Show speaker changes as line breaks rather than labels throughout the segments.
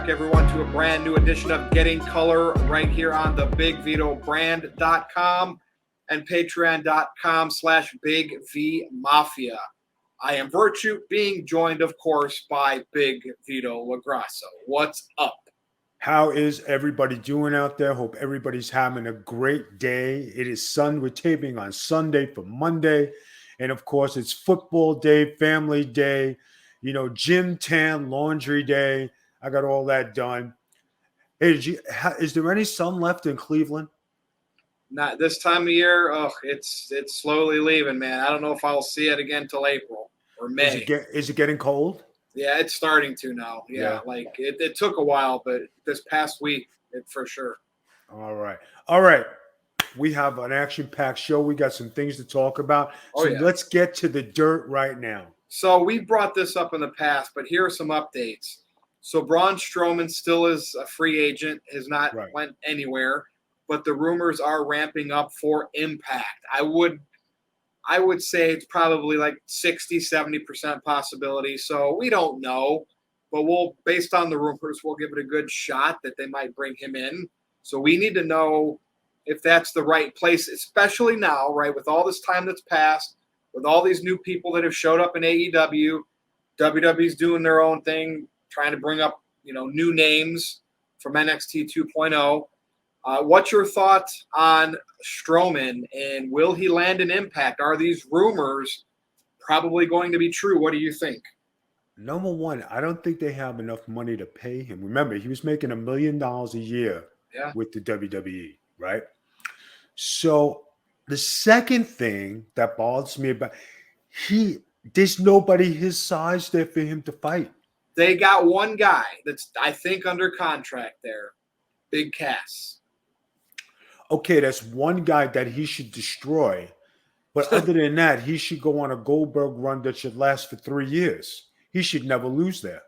everyone, to a brand new edition of Getting Color right here on the BigVitoBrand.com and Patreon.com/BigVMafia. I am Virtue, being joined, of course, by Big Vito LaGrasso. What's up?
How is everybody doing out there? Hope everybody's having a great day. It is we're taping on Sunday for Monday. And of course, it's football day, family day, gym, tan, laundry day. I got all that done. Hey, is there any sun left in Cleveland?
Not this time of year. Oh, it's slowly leaving, man. I don't know if I'll see it again till April or May.
Is it getting cold?
Yeah, it's starting to now. Yeah. Like it took a while, but this past week, for sure.
All right. We have an action-packed show. We got some things to talk about. Let's get to the dirt right now.
So we brought this up in the past, but here are some updates. So Braun Strowman still is a free agent, has not went anywhere, but the rumors are ramping up for Impact. I would say it's probably like 60-70% possibility. So we don't know, but based on the rumors, we'll give it a good shot that they might bring him in. So we need to know if that's the right place, especially now, right, with all this time that's passed, with all these new people that have showed up in AEW. WWE's doing their own thing, trying to bring up, new names from NXT 2.0. What's your thoughts on Strowman, and will he land an Impact? Are these rumors probably going to be true? What do you think?
Number one, I don't think they have enough money to pay him. Remember, he was making $1 million a year with the WWE, right? So the second thing that bothers me about there's nobody his size there for him to fight.
They got one guy that's, I think, under contract there, Big Cass.
Okay, that's one guy that he should destroy. But other than that, he should go on a Goldberg run that should last for 3 years. He should never lose there.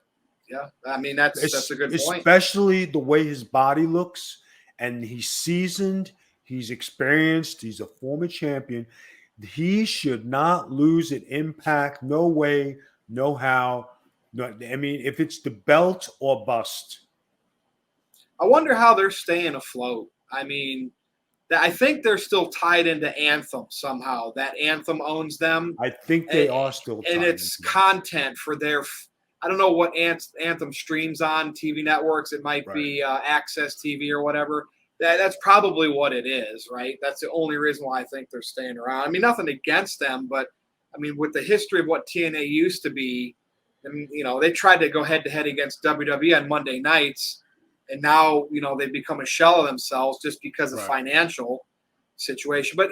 Yeah, I mean, that's a good point.
Especially the way his body looks, and he's seasoned, he's experienced, he's a former champion. He should not lose at Impact. No way, no how. No, I mean, if it's the belt or bust.
I wonder how they're staying afloat. I mean, I think they're still tied into Anthem somehow. That Anthem owns them.
I think they are still tied.
And it's content for their – I don't know what Anthem streams on TV networks. It might be Access TV or whatever. That's probably what it is, right? That's the only reason why I think they're staying around. I mean, nothing against them, but, I mean, with the history of what TNA used to be, and, they tried to go head-to-head against WWE on Monday nights, and now, they've become a shell of themselves just because of financial situation. But,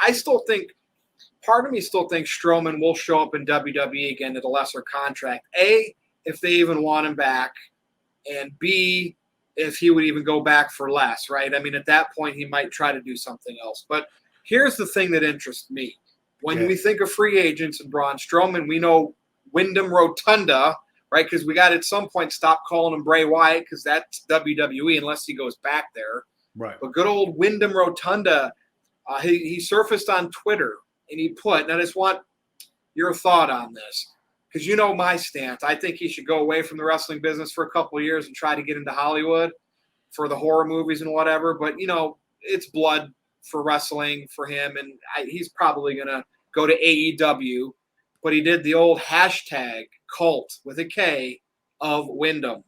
I still think – part of me still thinks Strowman will show up in WWE again at a lesser contract. A, if they even want him back, and B, if he would even go back for less, right? I mean, at that point, he might try to do something else. But here's the thing that interests me. When we think of free agents and Braun Strowman, we know Wyndham Rotunda, right? Because we got to at some point stop calling him Bray Wyatt because that's WWE unless he goes back there.
Right.
But good old Wyndham Rotunda, he surfaced on Twitter, and he put, and I just want your thought on this, because you know my stance. I think he should go away from the wrestling business for a couple of years and try to get into Hollywood for the horror movies and whatever. But, it's blood for wrestling for him, and he's probably going to go to AEW. But he did the old hashtag cult with a K of Wyndham.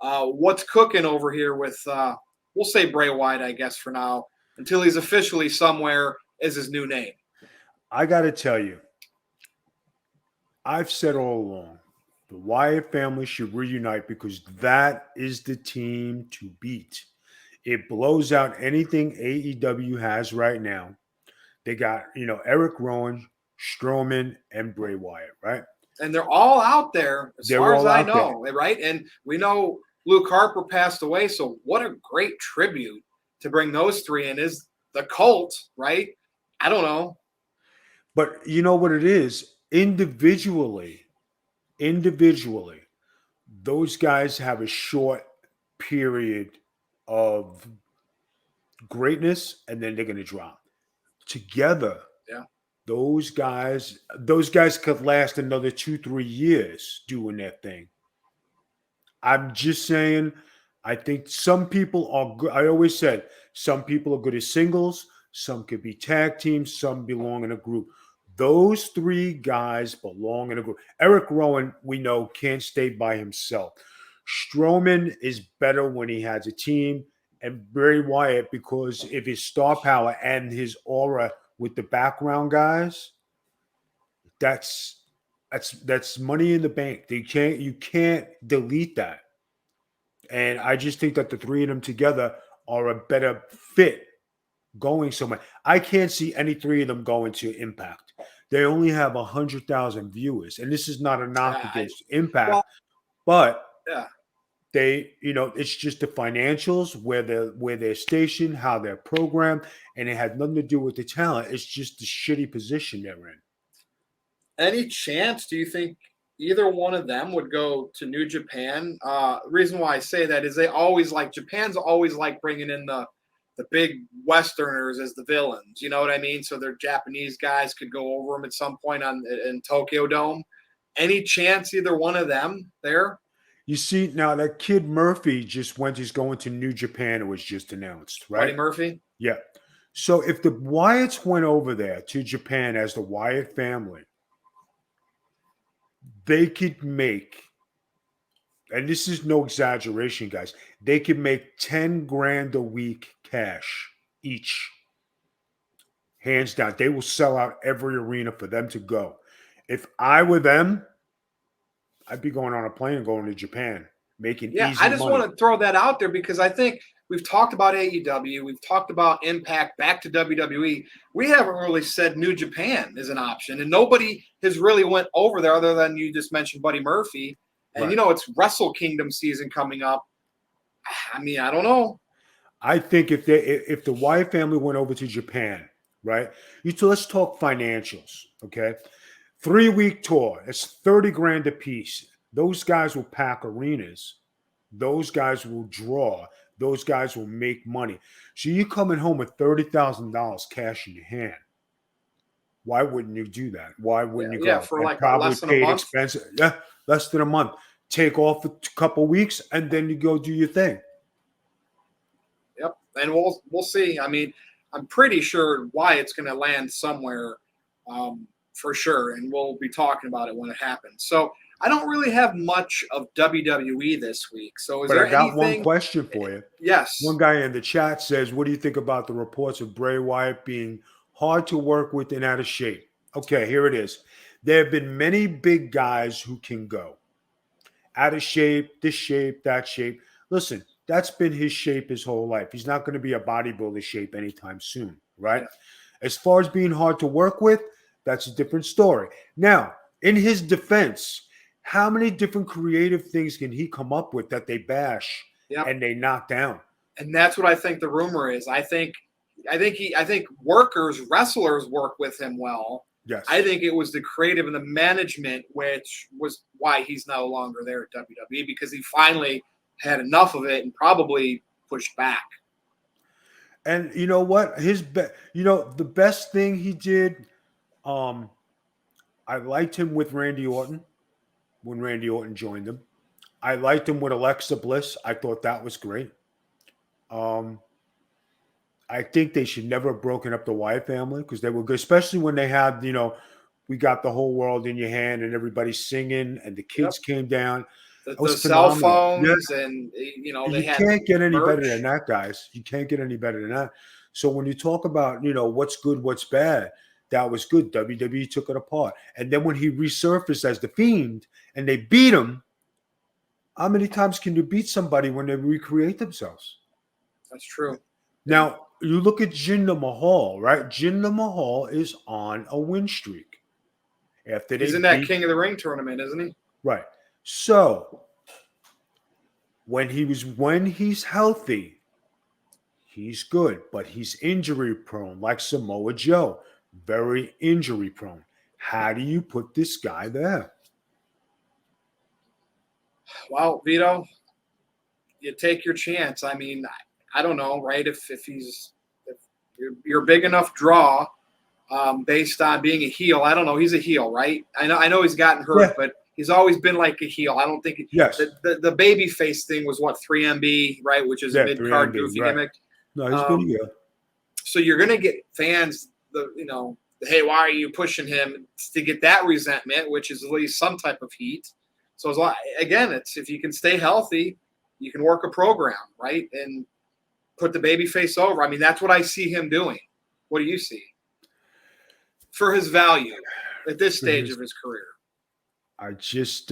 What's cooking over here with, we'll say Bray Wyatt, I guess, for now, until he's officially somewhere as his new name?
I got to tell you, I've said all along, the Wyatt family should reunite because that is the team to beat. It blows out anything AEW has right now. They got, Eric Rowan, Strowman, and Bray Wyatt, right?
And they're all out there as far as I know, right? And we know Luke Harper passed away, so what a great tribute to bring those three in is the cult, right? I don't know.
But you know what it is? Individually, those guys have a short period of greatness, and then they're going to drop. Together, those guys could last another 2-3 years doing their thing. I'm just saying, I think some people are good. I always said some people are good as singles, some could be tag teams, some belong in a group. Those three guys belong in a group. Eric Rowan, we know, can't stay by himself. Strowman is better when he has a team, and Bray Wyatt, because of his star power and his aura with the background guys, that's that's money in the bank. You can't delete that. And I just think that the three of them together are a better fit going somewhere. I can't see any three of them going to Impact. They only have 100,000 viewers, and this is not a knock against
Well,
Impact, but
yeah.
it's just the financials, where they're stationed, how they're programmed, and it had nothing to do with the talent. It's just the shitty position they're in.
Any chance do you think either one of them would go to New Japan? Reason why I say that is Japan's always like bringing in the big Westerners as the villains. You know what I mean? So their Japanese guys could go over them at some point in Tokyo Dome. Any chance either one of them there?
You see, now that kid Murphy he's going to New Japan. It was just announced,
Buddy
right?
Murphy?
Yeah. So if the Wyatts went over there to Japan as the Wyatt family, they could make, and this is no exaggeration, guys, they could make 10 grand a week cash each. Hands down. They will sell out every arena for them to go. If I were them, I'd be going on a plane and going to Japan, making
Yeah,
easy
I just
money.
want to throw that out there because I think we've talked about AEW, we've talked about Impact, back to WWE. We haven't really said New Japan is an option, and nobody has really went over there other than you just mentioned Buddy Murphy. And
Right.
it's Wrestle Kingdom season coming up. I mean, I don't know.
I think if the Wyatt family went over to Japan, right? Let's talk financials, okay? 3-week tour. It's 30 grand a piece. Those guys will pack arenas. Those guys will draw. Those guys will make money. So you're coming home with $30,000 cash in your hand. Why wouldn't you do that? Why wouldn't you
Yeah,
go?
for
And
like
probably
less than a
paid
month.
expensive. Yeah, less than a month. Take off a couple weeks and then you go do your thing.
Yep, and we'll see. I mean, I'm pretty sure Wyatt's going to land somewhere for sure, and we'll be talking about it when it happens. So I don't really have much of WWE this week. So is
But I
there
got one
anything?
question for you.
Yes.
One guy in the chat says, "What do you think about the reports of Bray Wyatt being hard to work with and out of shape?" Okay, here it is. There have been many big guys who can go out of shape, this shape, that shape. Listen, that's been his shape his whole life. He's not going to be a bodybuilder shape anytime soon, right?
Yeah.
As far as being hard to work with, that's a different story. Now, in his defense, how many different creative things can he come up with that they bash
Yep.
and they knock down?
And that's what I think the rumor is. I think wrestlers work with him well.
Yes.
I think it was the creative and the management, which was why he's no longer there at WWE, because he finally had enough of it and probably pushed back.
And you know what? The best thing he did, I liked him with Randy Orton when Randy Orton joined him. I liked him with Alexa Bliss. I thought that was great. I think they should never have broken up the Wyatt family because they were good, especially when they had, we got the whole world in your hand and everybody's singing and the kids came down.
The cell phones and they had
can't get any better
merch.
than that, guys. You can't get any better than that. So when you talk about, what's good, what's bad, that was good. WWE took it apart. And then when he resurfaced as the Fiend and they beat him, how many times can you beat somebody when they recreate themselves?
That's true.
Now, you look at Jinder Mahal, right? Jinder Mahal is on a win streak.
He's in that King of the Ring tournament, isn't he?
Right. So when he's healthy, he's good, but he's injury prone, like Samoa Joe, very injury prone. How do you put this guy there?
Well, Vito, you take your chance. I mean, I don't know, right? If you're a big enough draw based on being a heel, I don't know. He's a heel, right? I know he's gotten hurt, but He's always been like a heel. I don't think
Yes.
the baby face thing was what 3MB, right? Which is a mid card
3MB,
goofy
right.
gimmick.
No, he's been a heel.
So you're gonna get fans, hey, why are you pushing him to get that resentment, which is at least some type of heat. So it's if you can stay healthy, you can work a program, right, and put the baby face over. I mean, that's what I see him doing. What do you see for his value at this stage of his career?
I just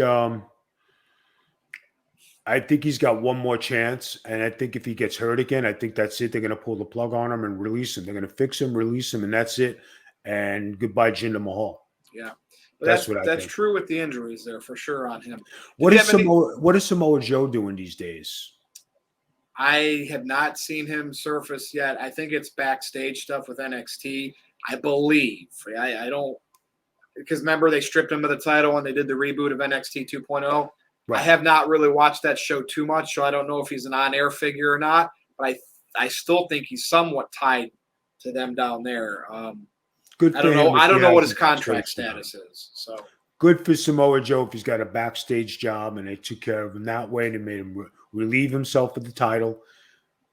I think he's got one more chance, and I think if he gets hurt again, I think that's it. They're going to pull the plug on him and release him. They're going to fix him, release him, and that's it. And goodbye, Jinder Mahal.
Yeah,
that's what I think.
That's true with the injuries there for sure on him.
What is Samoa Joe doing these days?
I have not seen him surface yet. I think it's backstage stuff with NXT. I believe. I don't, because remember they stripped him of the title when they did the reboot of NXT 2.0. Right. I have not really watched that show too much, so I don't know if he's an on-air figure or not. But I still think he's somewhat tied to them down there.
Good.
I don't know. I don't know what his contract status is. So
good for Samoa Joe if he's got a backstage job and they took care of him that way. They made him relieve himself of the title,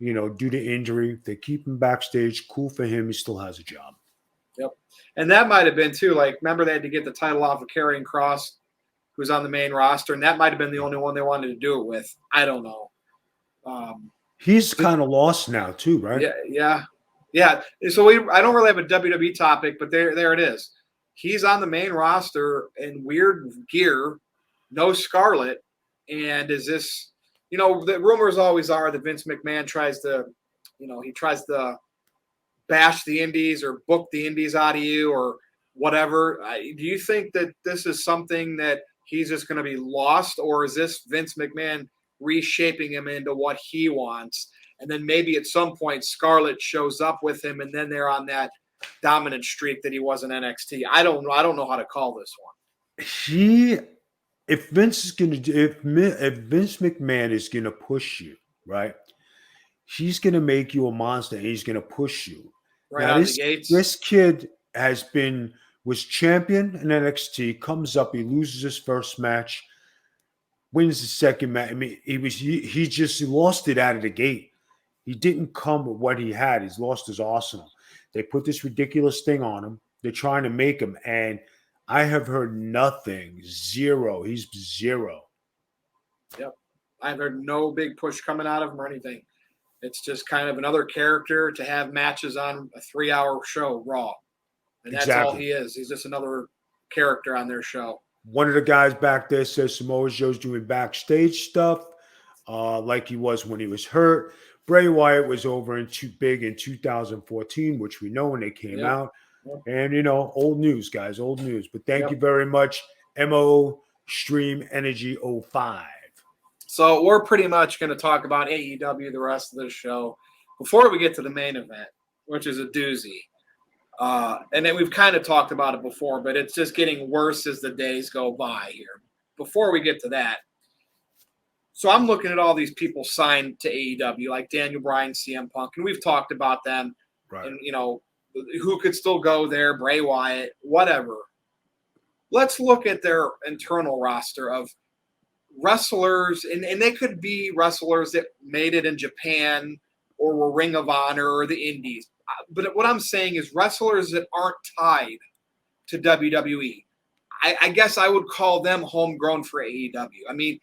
due to injury. If they keep him backstage, cool for him. He still has a job.
Yep. And that might have been too. Like, remember they had to get the title off of Karrion Kross, who's on the main roster, and that might have been the only one they wanted to do it with. I don't know.
He's kind of lost now too, right?
Yeah. So I don't really have a WWE topic, but there it is. He's on the main roster in weird gear, no Scarlet, and is this? The rumors always are that Vince McMahon tries to bash the indies or book the indies out of you or whatever. Do you think that this is something that he's just going to be lost, or is this Vince McMahon reshaping him into what he wants? And then maybe at some point Scarlett shows up with him, and then they're on that dominant streak that he was in NXT. I don't know how to call this one.
If Vince McMahon is gonna push you, right? He's gonna make you a monster, and he's gonna push you.
Right out of the gates.
This kid was champion in NXT, comes up, he loses his first match, wins the second match. I mean, he just lost it out of the gate. He didn't come with what he had. He's lost his arsenal. They put this ridiculous thing on him. They're trying to make him, and I have heard nothing. Zero. He's zero.
Yep. I've heard no big push coming out of him or anything. It's just kind of another character to have matches on a 3-hour show, Raw. And that's all he is. He's just another character on their show.
One of the guys back there says Samoa Joe's doing backstage stuff like he was when he was hurt. Bray Wyatt was over in big in 2014, which we know when they came out. Yep. And, old news, guys, old news. But thank you very much, MO Stream Energy 05.
So we're pretty much going to talk about AEW the rest of the show before we get to the main event, which is a doozy. And then we've kind of talked about it before, but it's just getting worse as the days go by here. Before we get to that, so I'm looking at all these people signed to AEW, like Daniel Bryan, CM Punk, and we've talked about them. Right. And, who could still go there, Bray Wyatt, whatever. Let's look at their internal roster of wrestlers, and they could be wrestlers that made it in Japan or were Ring of Honor or the Indies. But what I'm saying is wrestlers that aren't tied to WWE. I guess I would call them homegrown for AEW. I mean,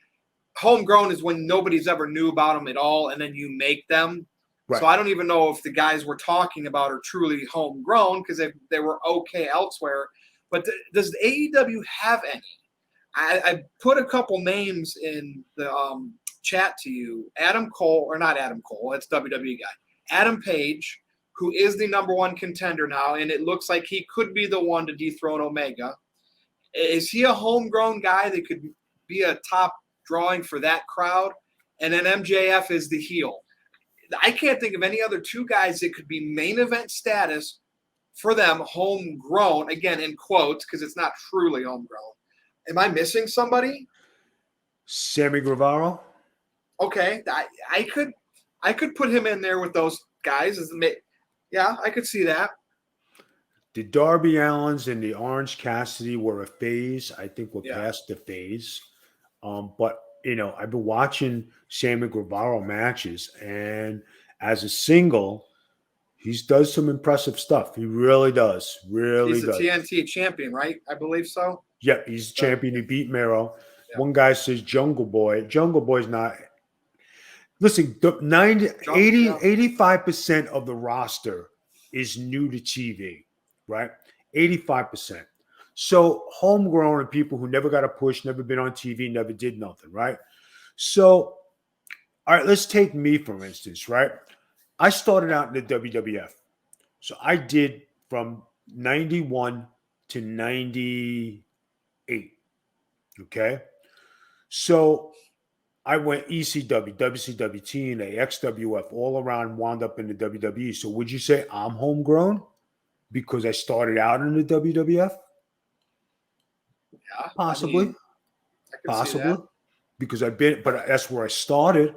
homegrown is when nobody's ever knew about them at all, and then you make them. Right. So I don't even know if the guys we're talking about are truly homegrown because they were okay elsewhere. But does AEW have any? I put a couple names in the chat to you. Adam Cole, or not Adam Cole, that's WWE guy. Adam Page, who is the number one contender now, and it looks like he could be the one to dethrone Omega. Is he a homegrown guy that could be a top drawing for that crowd? And then MJF is the heel. I can't think of any other two guys that could be main event status for them, homegrown, again, in quotes, because it's not truly homegrown. Am I missing somebody?
Sammy Guevara.
Okay, I could put him in there with those guys. Yeah, I could see that.
The Darby Allens and the Orange Cassidy were a phase. I think we're
Yeah.
past the phase. But I've been watching Sammy Guevara matches, and as a single, he does some impressive stuff. He really does. Really
He's the
does.
TNT champion, right? I believe so.
Yep, he's the champion. He beat Miro.
Yeah.
One guy says Jungle Boy. Jungle Boy's not. Listen, 85% of the roster is new to TV, right? 85%. So homegrown and people who never got a push, never been on TV, never did nothing, right? So, all right, let's take me, for instance, right? I started out in the WWF. So I did from 91 to 98. Okay. So I went ECW, WCW, TNA, XWF, all around, wound up in the WWE. So would you say I'm homegrown because I started out in the WWF?
Yeah,
Possibly.
I can see
Possibly.
that.
Because but that's where I started.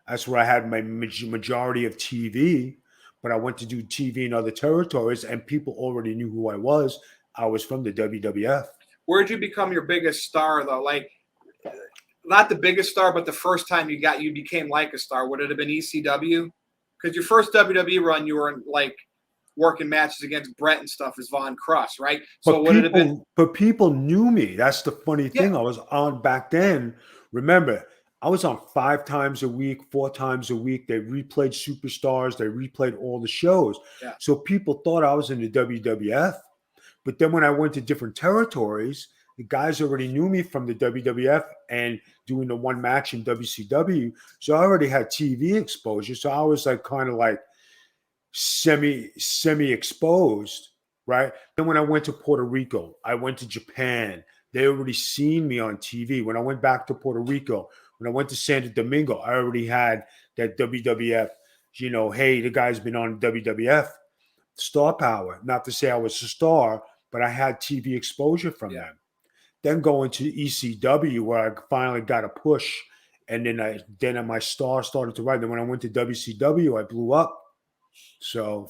That's where I had my majority of TV. But I went to do TV in other territories, and people already knew who I was. I was from the WWF.
Where'd you become your biggest star, though? Like, not the biggest star, but the first time you became like a star. Would it have been ECW? Because your first WWE run, you were in, like, working matches against Brett and stuff as Von Cross, right? So would it have been?
But people knew me. That's the funny thing.
Yeah.
I was on back then. Remember, I was on 5 times a week, 4 times a week. They replayed Superstars. They replayed all the shows.
Yeah.
So people thought I was in the WWF. But then when I went to different territories, the guys already knew me from the WWF and doing the one match in WCW. So I already had TV exposure. So I was like kind of like semi exposed, right? Then when I went to Puerto Rico, I went to Japan. They already seen me on TV. When I went back to Puerto Rico, when I went to Santo Domingo, I already had that WWF, hey, the guy's been on WWF, star power. Not to say I was a star, but I had TV exposure from them. Then going to ECW where I finally got a push, and then my star started to rise. Then when I went to WCW, I blew up. So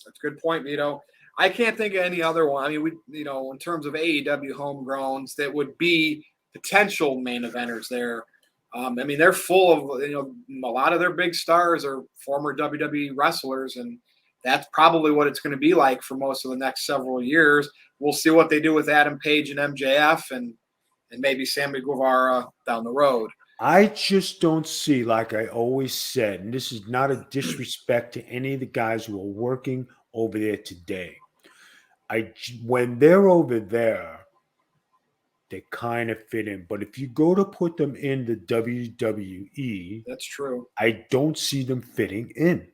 That's a good point, Vito. I can't think of any other one. I mean, in terms of AEW homegrowns that would be potential main eventers there. I mean, they're full of, a lot of their big stars are former WWE wrestlers, and that's probably what it's going to be like for most of the next several years. We'll see what they do with Adam Page and MJF and maybe Sammy Guevara down the road.
I just don't see, like I always said, and this is not a disrespect to any of the guys who are working over there today. When they're over there, they kind of fit in. But if you go to put them in the WWE,
that's true.
I don't see them fitting in.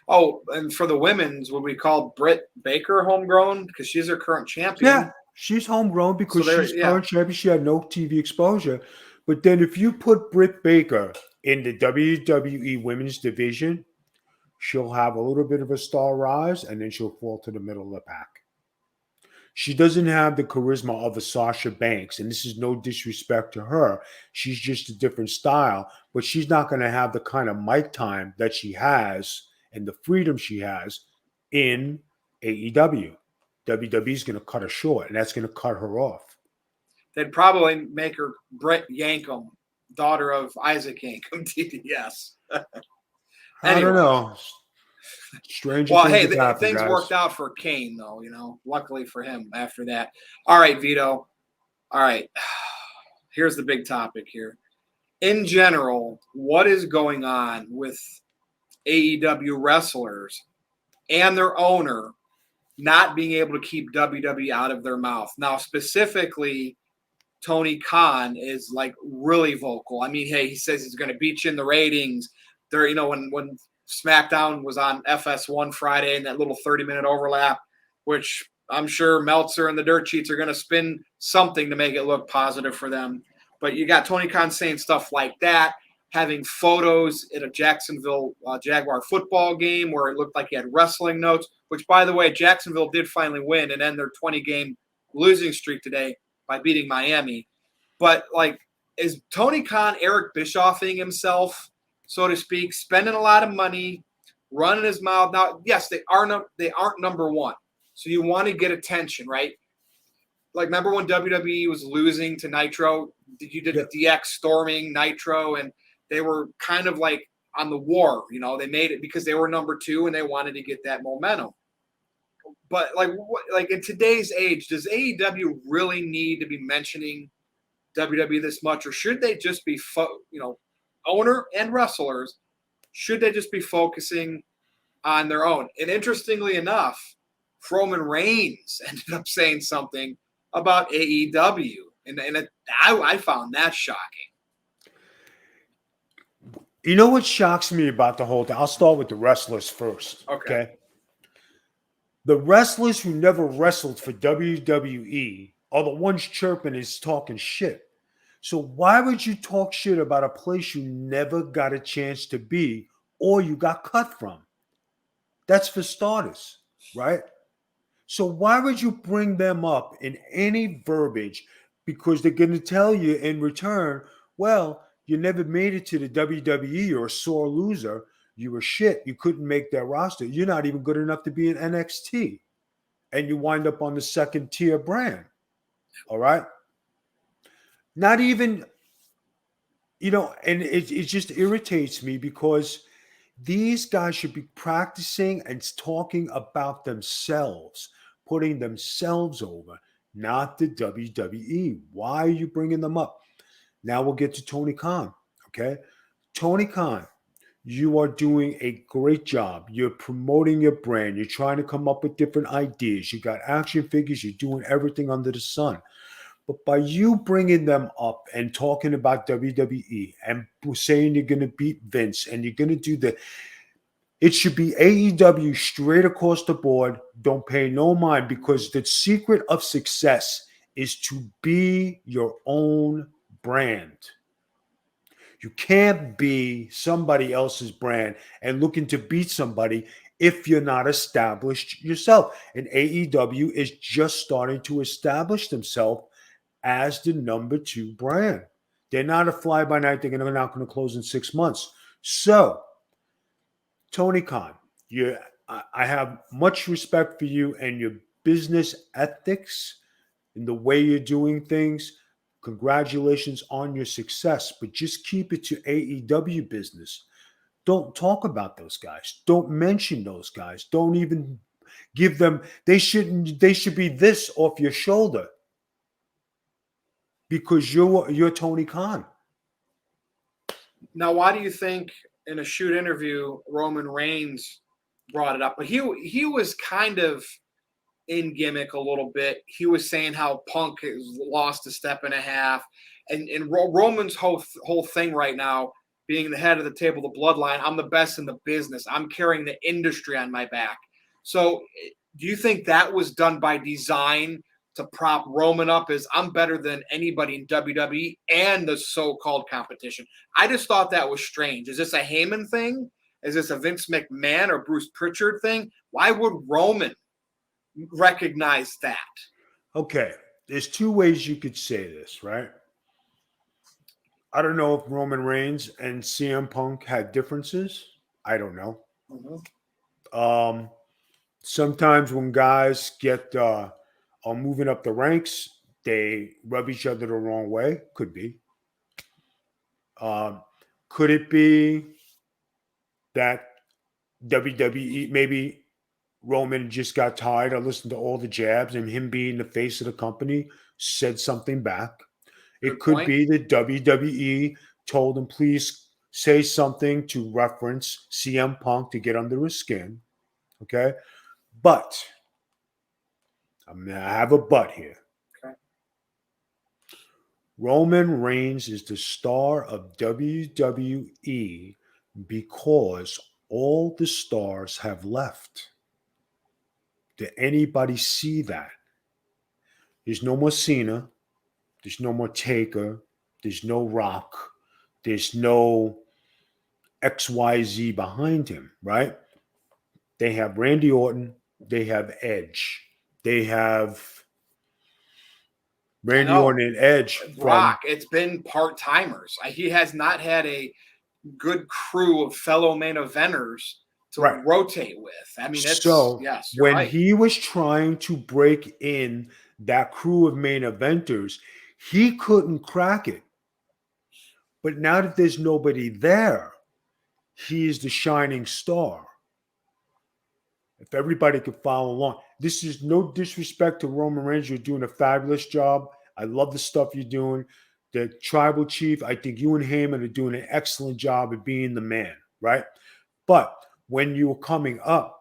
Oh, and for the women's, would we call Britt Baker homegrown because she's her current champion?
Yeah, she's homegrown because she's current champion. She had no TV exposure. But then if you put Britt Baker in the WWE women's division, she'll have a little bit of a star rise, and then she'll fall to the middle of the pack. She doesn't have the charisma of a Sasha Banks, and this is no disrespect to her. She's just a different style, but she's not going to have the kind of mic time that she has and the freedom she has in AEW. WWE's going to cut her short, and that's going to cut her off.
They'd probably make her Britt Yankum, daughter of Isaac Yankum, TDS.
I don't know. Strange.
Well, hey, things worked out for Kane, though, luckily for him after that. All right, Vito. All right. Here's the big topic here. In general, what is going on with AEW wrestlers and their owner not being able to keep WWE out of their mouth? Now, specifically, Tony Khan is like really vocal. I mean, hey, he says he's going to beat you in the ratings. There, when SmackDown was on FS1 Friday and that little 30-minute overlap, which I'm sure Meltzer and the Dirt Sheets are going to spin something to make it look positive for them. But you got Tony Khan saying stuff like that, having photos at a Jacksonville Jaguar football game where it looked like he had wrestling notes, which, by the way, Jacksonville did finally win and end their 20-game losing streak today by beating Miami. But, is Tony Khan Eric Bischoffing himself, so to speak, spending a lot of money, running his mouth. Now, yes, they aren't number one. So you want to get attention, right? Like, remember when WWE was losing to Nitro? You did the DX storming Nitro, and they were kind of like on the war. They made it because they were number two and they wanted to get that momentum. But like in today's age, does AEW really need to be mentioning WWE this much, or should they just be, owner and wrestlers, should they just be focusing on their own? And interestingly enough, Roman Reigns ended up saying something about AEW, and I found that shocking.
You know what shocks me about the whole thing? I'll start with the wrestlers first. Okay. The wrestlers who never wrestled for WWE are the ones chirping is talking shit. So why would you talk shit about a place you never got a chance to be or you got cut from? That's for starters, right? So why would you bring them up in any verbiage? Because they're going to tell you in return, well, you never made it to the WWE. You're a sore loser. You were shit. You couldn't make that roster. You're not even good enough to be in NXT. And you wind up on the second tier brand. All right. Not even, and it just irritates me because these guys should be practicing and talking about themselves, putting themselves over, not the WWE. Why are you bringing them up? Now we'll get to Tony Khan. Okay. Tony Khan, you are doing a great job. You're promoting your brand. You're trying to come up with different ideas. You got action figures. You're doing everything under the sun. But by you bringing them up and talking about WWE and saying you're going to beat Vince and you're going to do it should be AEW straight across the board. Don't pay no mind, because the secret of success is to be your own brand. You can't be somebody else's brand and looking to beat somebody if you're not established yourself. And AEW is just starting to establish themselves as the number two brand. They're not a fly-by-night. They're not going to close in 6 months. So, Tony Khan, I have much respect for you and your business ethics and the way you're doing things. Congratulations on your success, but just keep it to AEW business. Don't talk about those guys. Don't mention those guys. Don't even give them. They should be this off your shoulder, because you're Tony Khan.
Now, why do you think in a shoot interview Roman Reigns brought it up? But he was kind of in gimmick a little bit. He was saying how Punk has lost a step and a half, and Roman's whole thing right now, being the head of the table, the bloodline. I'm the best in the business. I'm carrying the industry on my back. So, do you think that was done by design to prop Roman up as I'm better than anybody in WWE and the so-called competition? I just thought that was strange. Is this a Heyman thing? Is this a Vince McMahon or Bruce Pritchard thing? Why would Roman recognize that?
Okay, there's two ways you could say this, right? I don't know if Roman Reigns and CM Punk had differences. I don't know. Mm-hmm. Sometimes when guys are moving up the ranks, they rub each other the wrong way. Could be. Could it be that WWE, maybe Roman just got tired of listening to all the jabs, and him being the face of the company said something back? It could be that WWE told him, please say something to reference CM Punk to get under his skin. Okay. But I have a but here. Okay. Roman Reigns is the star of WWE because all the stars have left. Did anybody see that? There's no more Cena. There's no more Taker. There's no Rock. There's no XYZ behind him, right? They have Randy Orton. They have Edge. They have Randy Orton and Edge.
Rock. It's been part-timers. He has not had a good crew of fellow main eventers
Right.
rotate with. I mean,
So
yes, you're
when
right.
he was trying to break in that crew of main eventers, he couldn't crack it. But now that there's nobody there, he is the shining star. If everybody could follow along, this is no disrespect to Roman Reigns. You're doing a fabulous job. I love the stuff you're doing. The tribal chief, I think you and Heyman are doing an excellent job of being the man, right? But when you're coming up,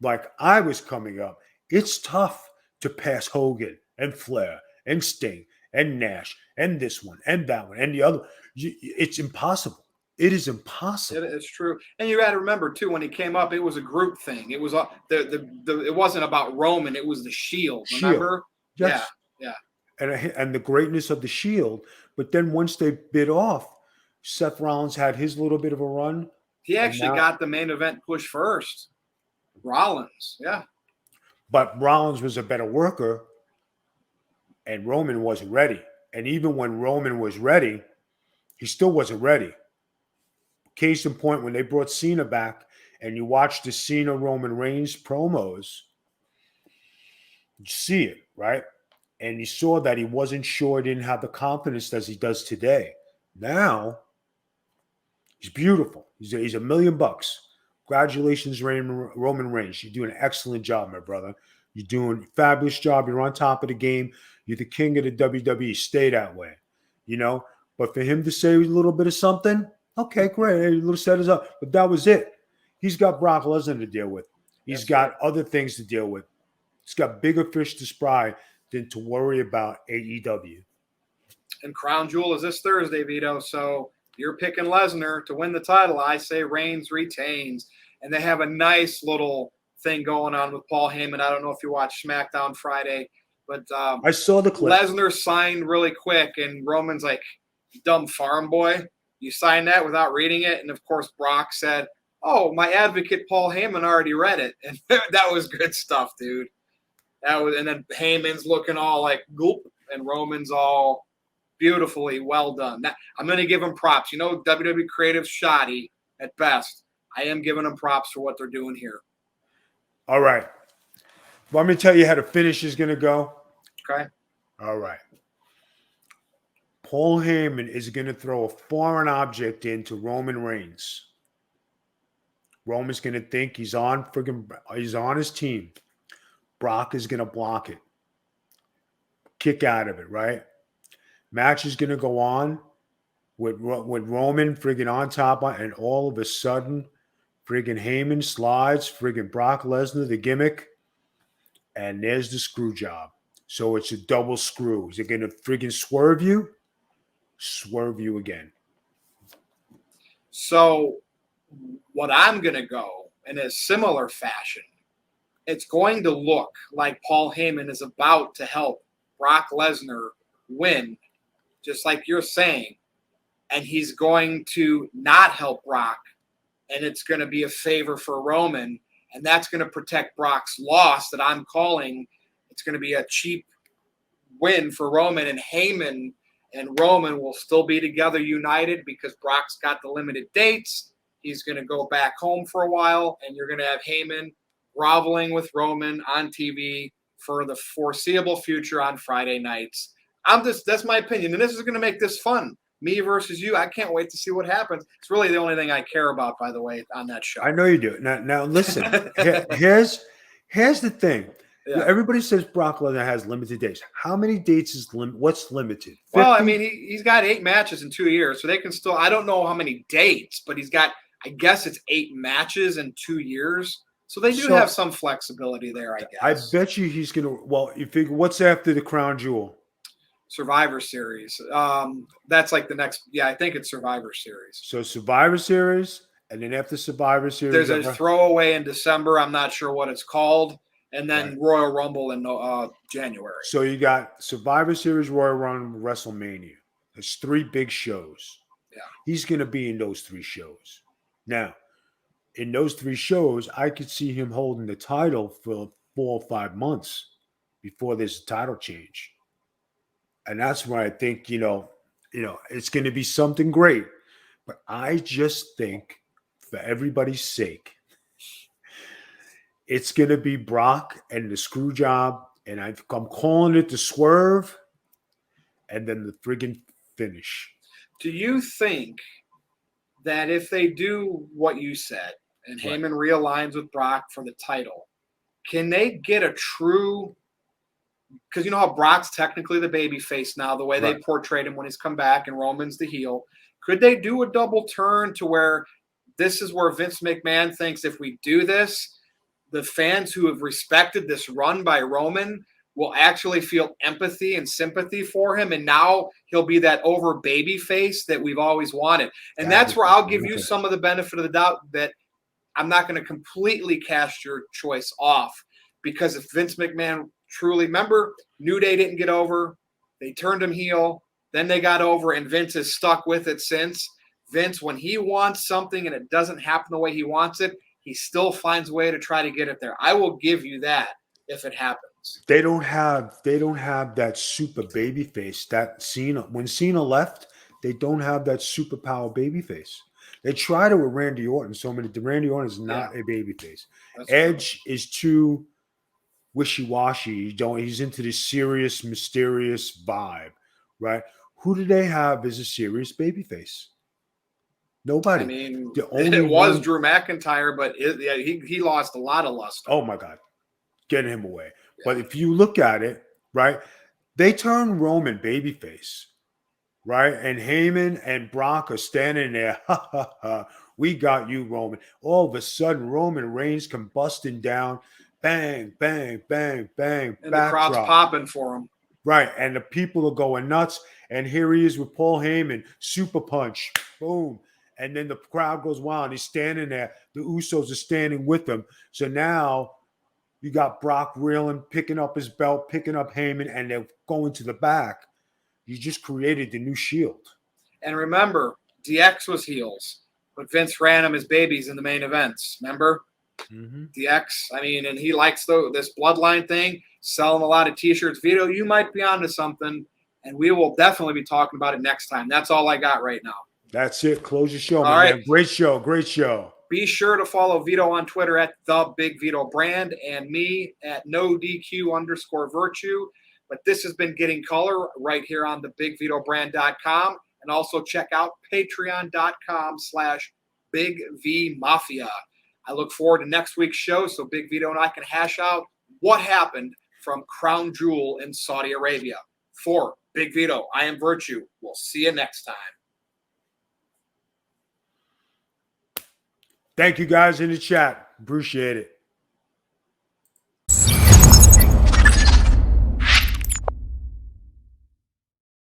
like I was coming up, it's tough to pass Hogan and Flair and Sting and Nash and this one and that one and the other. It's impossible. It is impossible.
It's true, and you got to remember too. When he came up, it was a group thing. It was it wasn't about Roman. It was the Shield. Remember?
Yes.
Yeah.
And the greatness of the Shield. But then once they bit off, Seth Rollins had his little bit of a run.
He actually got the main event push first. Rollins, yeah.
But Rollins was a better worker, and Roman wasn't ready. And even when Roman was ready, he still wasn't ready. Case in point, when they brought Cena back and you watch the Cena Roman Reigns promos, you see it, right? And you saw that he wasn't sure, he didn't have the confidence as he does today. Now, he's beautiful. He's $1 million. Congratulations, Roman Reigns. You're doing an excellent job, my brother. You're doing a fabulous job. You're on top of the game. You're the king of the WWE. Stay that way, But for him to say a little bit of something, okay, great. A little set us up. But that was it. He's got Brock Lesnar to deal with. He's got other things to deal with. He's got bigger fish to fry than to worry about AEW.
And Crown Jewel is this Thursday, Vito. So you're picking Lesnar to win the title. I say Reigns retains. And they have a nice little thing going on with Paul Heyman. I don't know if you watched SmackDown Friday, but
I saw the clip.
Lesnar signed really quick, and Roman's like, dumb farm boy. You signed that without reading it. And, of course, Brock said, oh, my advocate Paul Heyman already read it. And that was good stuff, dude. And then Heyman's looking all like goop, and Roman's all beautifully well done. I'm going to give him props. WWE creative's shoddy at best. I am giving them props for what they're doing here.
All right. Want me to tell you how the finish is going to go?
Okay.
All right. Paul Heyman is going to throw a foreign object into Roman Reigns. Roman's going to think he's on his team. Brock is going to block it. Kick out of it, right? Match is going to go on with Roman friggin' on top, and all of a sudden, friggin' Heyman slides, friggin' Brock Lesnar, the gimmick, and there's the screw job. So it's a double screw. Is it going to friggin' swerve you? Swerve you again.
So what I'm going to go in a similar fashion, it's going to look like Paul Heyman is about to help Brock Lesnar win, just like you're saying, and he's going to not help Brock, and it's going to be a favor for Roman, and that's going to protect Brock's loss that I'm calling. It's going to be a cheap win for Roman, and Heyman and Roman will still be together united because Brock's got the limited dates. He's going to go back home for a while, and you're going to have Heyman groveling with Roman on TV for the foreseeable future on Friday nights. That's my opinion, and this is going to make this fun. Me versus you. I can't wait to see what happens. It's really the only thing I care about, by the way, on that show.
I know you do. Now listen. here's the thing. Yeah. Everybody says Brock Lesnar has limited dates. How many dates is what's limited? 50?
Well, I mean, he's got 8 matches in 2 years, so they can still. I don't know how many dates, but he's got. I guess it's 8 matches in 2 years. So they do have some flexibility there, I guess.
I bet you he's going to – well, you figure what's after the Crown Jewel?
Survivor Series. That's like the next – yeah, I think it's Survivor Series.
So Survivor Series, and then after Survivor Series –
there's a throwaway in December. I'm not sure what it's called. And then Royal Rumble in January.
So you got Survivor Series, Royal Rumble, WrestleMania. There's 3 big shows.
Yeah.
He's going to be in those 3 shows. Now – in those 3 shows, I could see him holding the title for 4 or 5 months before there's a title change. And that's where I think, it's going to be something great. But I just think, for everybody's sake, It's going to be Brock and the screw job, and I'm calling it the swerve, and then the friggin' finish.
Do you think that if they do what you said and Heyman realigns with Brock for the title, can they get a true? Because you know how Brock's technically the baby face now, the way they portrayed him when he's come back, and Roman's the heel. Could they do a double turn to where this is where Vince McMahon thinks if we do this, the fans who have respected this run by Roman will actually feel empathy and sympathy for him, and now he'll be that over baby face that we've always wanted. And that's where I'll give you some of the benefit of the doubt that I'm not going to completely cast your choice off, because if Vince McMahon truly, remember, New Day didn't get over, they turned him heel, then they got over, and Vince has stuck with it since. Vince, when he wants something and it doesn't happen the way he wants it, he still finds a way to try to get it there. I will give you that if it happens.
They don't have that super baby face that Cena. When Cena left, they don't have that superpower baby face. They try to with Randy Orton Randy Orton is not a baby face. Edge is too wishy-washy. He's into this serious, mysterious vibe, right? Who do they have as a serious baby face? Nobody.
I mean, it was Drew McIntyre, but he lost a lot of luster.
Oh my God, getting him away. Yeah. But if you look at it, right, they turn Roman babyface, right, and Heyman and Brock are standing there. Ha ha ha! We got you, Roman. All of a sudden, Roman Reigns combusting down. Bang, bang, bang, bang.
And the crowd's popping for him.
Right, and the people are going nuts. And here he is with Paul Heyman, super punch, boom. And then the crowd goes wild. He's standing there. The Usos are standing with him. So now you got Brock reeling, picking up his belt, picking up Heyman, and they're going to the back. You just created the new Shield.
And remember, DX was heels, but Vince ran him as babies in the main events. Remember?
Mm-hmm.
DX, I mean, and he likes this bloodline thing, selling a lot of T-shirts. Vito, you might be onto something, and we will definitely be talking about it next time. That's all I got right now.
That's it. Close your show, man. Right. Great show. Great show.
Be sure to follow Vito on Twitter at the Big Vito Brand and me at NoDQ_Virtue. But this has been Getting Color right here on the BigVitoBrand.com. And also check out Patreon.com/BigVMafia. I look forward to next week's show so Big Vito and I can hash out what happened from Crown Jewel in Saudi Arabia. For Big Vito, I am Virtue. We'll see you next time.
Thank you guys in the chat. Appreciate it.